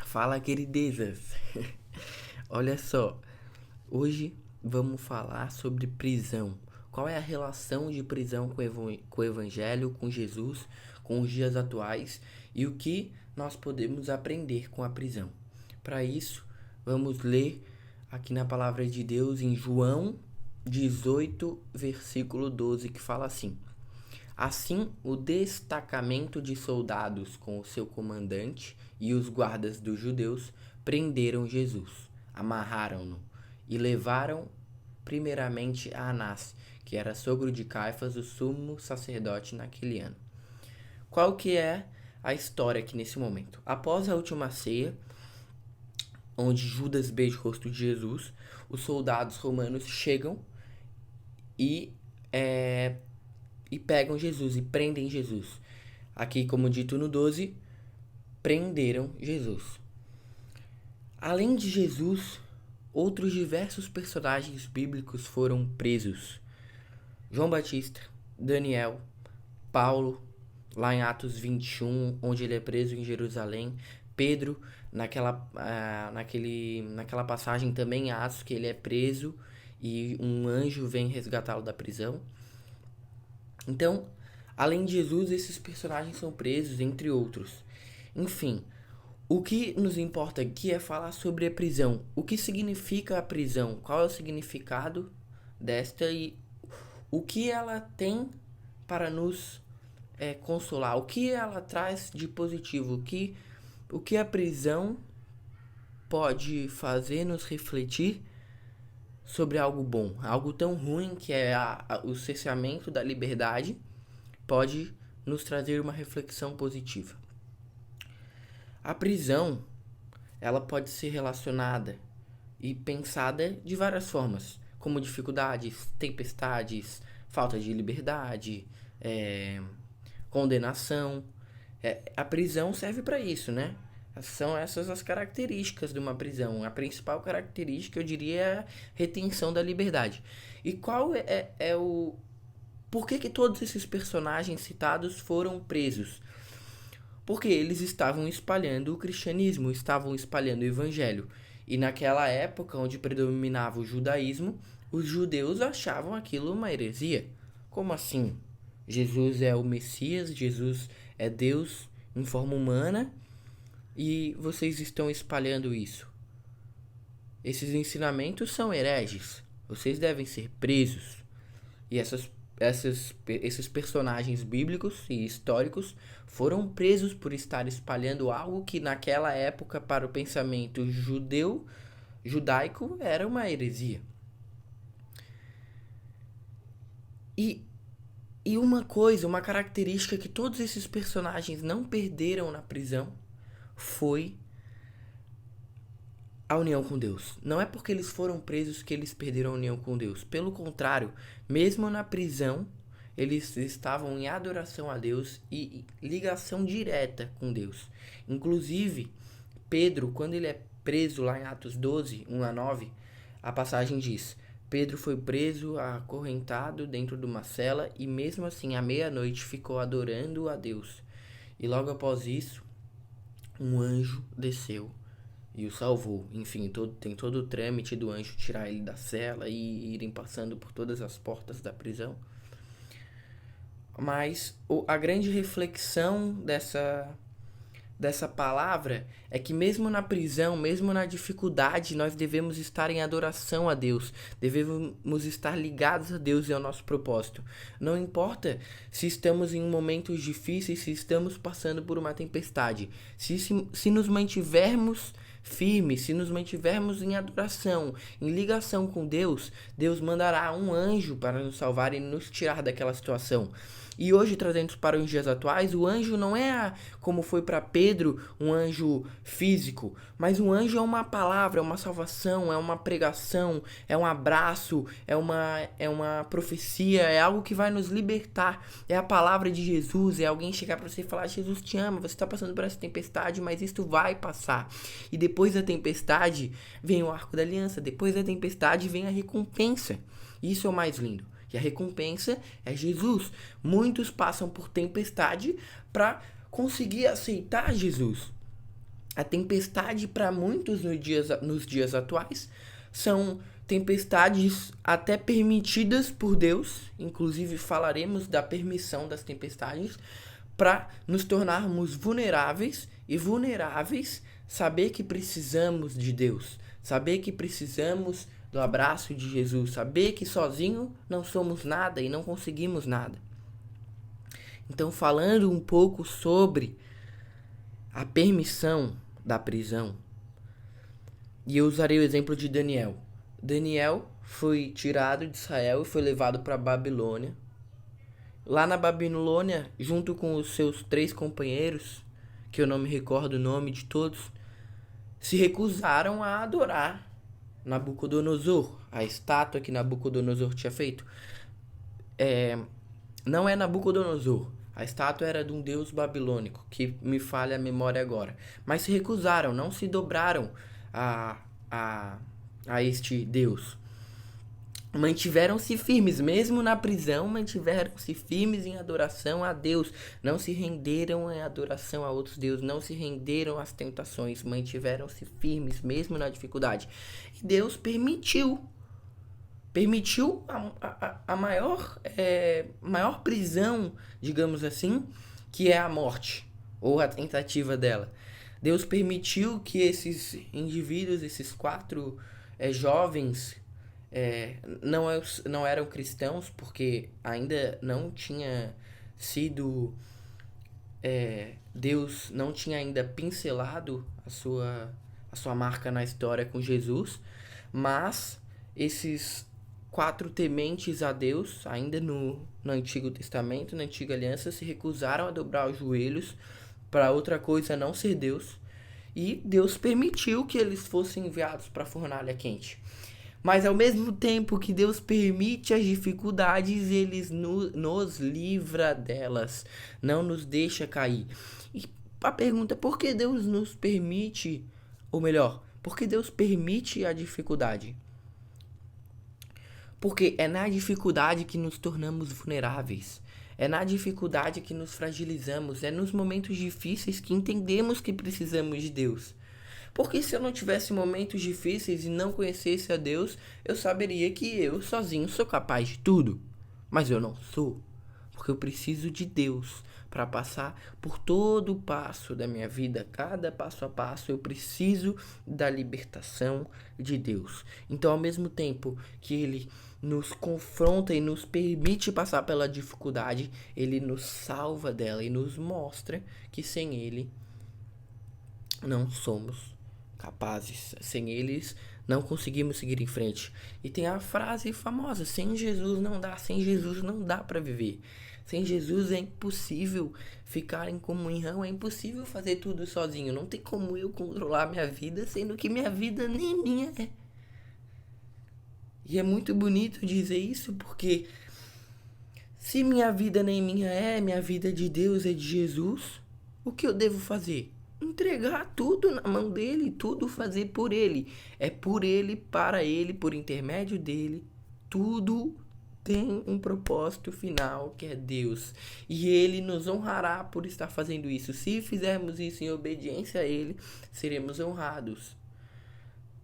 Fala, queridezas! Olha só, hoje vamos falar sobre prisão. Qual é a relação de prisão com o Evangelho, com Jesus, com os dias atuais e o que nós podemos aprender com a prisão? Para isso, vamos ler aqui na palavra de Deus em João 18, versículo 12, que fala assim: Assim, o destacamento de soldados com o seu comandante e os guardas dos judeus prenderam Jesus, amarraram-no e levaram primeiramente a Anás, que era sogro de Caifás, o sumo sacerdote naquele ano. Qual que é a história aqui nesse momento? Após a última ceia, onde Judas beija o rosto de Jesus, os soldados romanos chegam e pegam Jesus e prendem Jesus. Aqui, como dito no 12, prenderam Jesus. Além de Jesus, outros diversos personagens bíblicos foram presos. João Batista, Daniel, Paulo, lá em Atos 21, onde ele é preso em Jerusalém. Pedro, naquela passagem também em Atos, que ele é preso e um anjo vem resgatá-lo da prisão. Então, além de Jesus, esses personagens são presos, entre outros. Enfim, o que nos importa aqui é falar sobre a prisão. O que significa a prisão? Qual é o significado desta e o que ela tem para nos consolar? O que ela traz de positivo? O que a prisão pode fazer nos refletir sobre algo bom? Algo tão ruim que é o cerceamento da liberdade pode nos trazer uma reflexão positiva. A prisão, ela pode ser relacionada e pensada de várias formas, como dificuldades, tempestades, falta de liberdade, condenação. A prisão serve para isso, né? São essas as características de uma prisão. A principal característica, eu diria, é a retenção da liberdade. E qual é o... Por que todos esses personagens citados foram presos? Porque eles estavam espalhando o cristianismo, estavam espalhando o evangelho. E naquela época, onde predominava o judaísmo, os judeus achavam aquilo uma heresia. Como assim? Jesus é o Messias, Jesus é Deus em forma humana e vocês estão espalhando isso. Esses ensinamentos são hereges. Vocês devem ser presos. E esses personagens bíblicos e históricos foram presos por estar espalhando algo que naquela época, para o pensamento judaico, era uma heresia. E uma característica que todos esses personagens não perderam na prisão foi a união com Deus. Não é porque eles foram presos que eles perderam a união com Deus. Pelo contrário, mesmo na prisão, eles estavam em adoração a Deus e ligação direta com Deus. Inclusive, Pedro, quando ele é preso lá em Atos 12, 1-9, a passagem diz: Pedro foi preso, acorrentado dentro de uma cela e mesmo assim à meia-noite ficou adorando a Deus. E logo após isso, um anjo desceu e o salvou. Enfim, tem todo o trâmite do anjo tirar ele da cela e irem passando por todas as portas da prisão. Mas a grande reflexão dessa palavra é que mesmo na prisão, mesmo na dificuldade, nós devemos estar em adoração a Deus. Devemos estar ligados a Deus e ao nosso propósito. Não importa se estamos em momentos difíceis, se estamos passando por uma tempestade. Se nos mantivermos firmes, se nos mantivermos em adoração, em ligação com Deus, Deus mandará um anjo para nos salvar e nos tirar daquela situação. E hoje, trazendo para os dias atuais, o anjo não é como foi para Pedro, um anjo físico, mas um anjo é uma palavra, é uma salvação, é uma pregação, é um abraço, é uma profecia, é algo que vai nos libertar. É a palavra de Jesus, é alguém chegar para você e falar: Jesus te ama, você está passando por essa tempestade, mas isto vai passar. E depois da tempestade vem o arco da aliança, depois da tempestade vem a recompensa. Isso é o mais lindo. E a recompensa é Jesus. Muitos passam por tempestade para conseguir aceitar Jesus. A tempestade para muitos nos dias atuais são tempestades até permitidas por Deus, inclusive falaremos da permissão das tempestades, para nos tornarmos vulneráveis e vulneráveis, saber que precisamos de Deus, saber que precisamos do abraço de Jesus, saber que sozinho não somos nada e não conseguimos nada. Então, falando um pouco sobre a permissão da prisão, e eu usarei o exemplo de Daniel. Daniel foi tirado de Israel e foi levado para a Babilônia. Lá na Babilônia, junto com os seus 3 companheiros, que eu não me recordo o nome de todos, se recusaram a adorar Nabucodonosor, a estátua que Nabucodonosor tinha feito. Não é Nabucodonosor, a estátua era de um deus babilônico, que me falha a memória agora. Mas se recusaram, não se dobraram a este deus. Mantiveram-se firmes, mesmo na prisão, mantiveram-se firmes em adoração a Deus. Não se renderam em adoração a outros deuses, não se renderam às tentações, mantiveram-se firmes, mesmo na dificuldade. E Deus permitiu a maior prisão, digamos assim, que é a morte, ou a tentativa dela. Deus permitiu que esses indivíduos, esses 4 jovens, não eram cristãos, porque ainda não tinha sido... Deus não tinha ainda pincelado a sua marca na história com Jesus, mas esses 4 tementes a Deus, ainda no Antigo Testamento, na Antiga Aliança, se recusaram a dobrar os joelhos para outra coisa não ser Deus, e Deus permitiu que eles fossem enviados para a fornalha quente. Mas ao mesmo tempo que Deus permite as dificuldades, Ele nos livra delas, não nos deixa cair. E a pergunta é por que Deus nos permite, ou melhor, por que Deus permite a dificuldade? Porque é na dificuldade que nos tornamos vulneráveis. É na dificuldade que nos fragilizamos. É nos momentos difíceis que entendemos que precisamos de Deus. Porque se eu não tivesse momentos difíceis e não conhecesse a Deus, eu saberia que eu sozinho sou capaz de tudo. Mas eu não sou. Porque eu preciso de Deus para passar por todo o passo da minha vida. Cada passo a passo eu preciso da libertação de Deus. Então, ao mesmo tempo que Ele nos confronta e nos permite passar pela dificuldade, Ele nos salva dela e nos mostra que sem Ele não somos capazes. Sem eles não conseguimos seguir em frente. E tem a frase famosa: sem Jesus não dá para viver. Sem Jesus é impossível ficar em comunhão, é impossível fazer tudo sozinho. Não tem como eu controlar minha vida, sendo que minha vida nem minha é. E é muito bonito dizer isso, porque se minha vida nem minha é, minha vida é de Deus, é de Jesus, o que eu devo fazer? Entregar tudo na mão dele, tudo fazer por ele. É por ele, para ele, por intermédio dele. Tudo tem um propósito final, que é Deus. E ele nos honrará por estar fazendo isso. Se fizermos isso em obediência a ele, seremos honrados.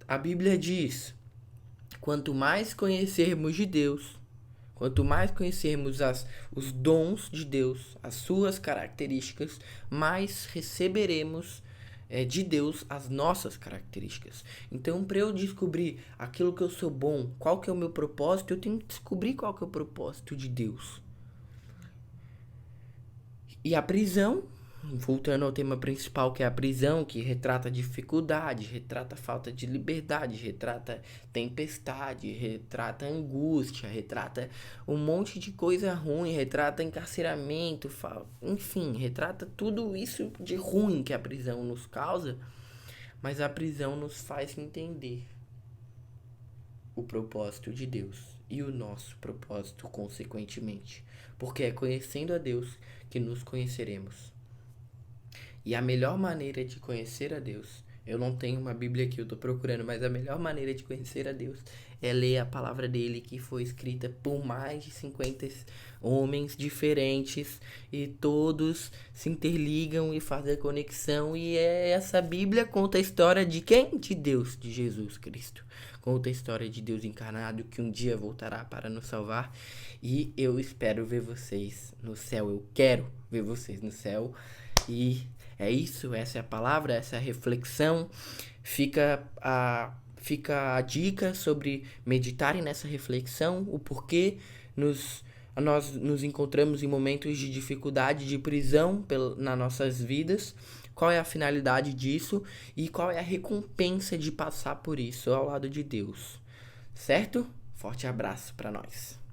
A Bíblia diz: quanto mais conhecermos de Deus, quanto mais conhecermos os dons de Deus, as suas características, mais receberemos de Deus as nossas características. Então, para eu descobrir aquilo que eu sou bom, qual que é o meu propósito, eu tenho que descobrir qual que é o propósito de Deus. E a prisão, voltando ao tema principal, que é a prisão, que retrata dificuldade, retrata falta de liberdade, retrata tempestade, retrata angústia, retrata um monte de coisa ruim, retrata encarceramento, enfim, retrata tudo isso de ruim que a prisão nos causa, mas a prisão nos faz entender o propósito de Deus e o nosso propósito consequentemente, porque é conhecendo a Deus que nos conheceremos. E a melhor maneira de conhecer a Deus Eu não tenho uma Bíblia aqui, eu tô procurando, mas a melhor maneira de conhecer a Deus é ler a palavra dele, que foi escrita por mais de 50 homens diferentes e todos se interligam e fazem a conexão. E essa Bíblia conta a história de quem? De Deus, de Jesus Cristo. Conta a história de Deus encarnado que um dia voltará para nos salvar. E eu espero ver vocês no céu. Eu quero ver vocês no céu. E é isso, essa é a palavra, essa é a reflexão. Fica a dica sobre meditarem nessa reflexão, o porquê nós nos encontramos em momentos de dificuldade, de prisão nas nossas vidas, qual é a finalidade disso e qual é a recompensa de passar por isso ao lado de Deus. Certo? Forte abraço para nós.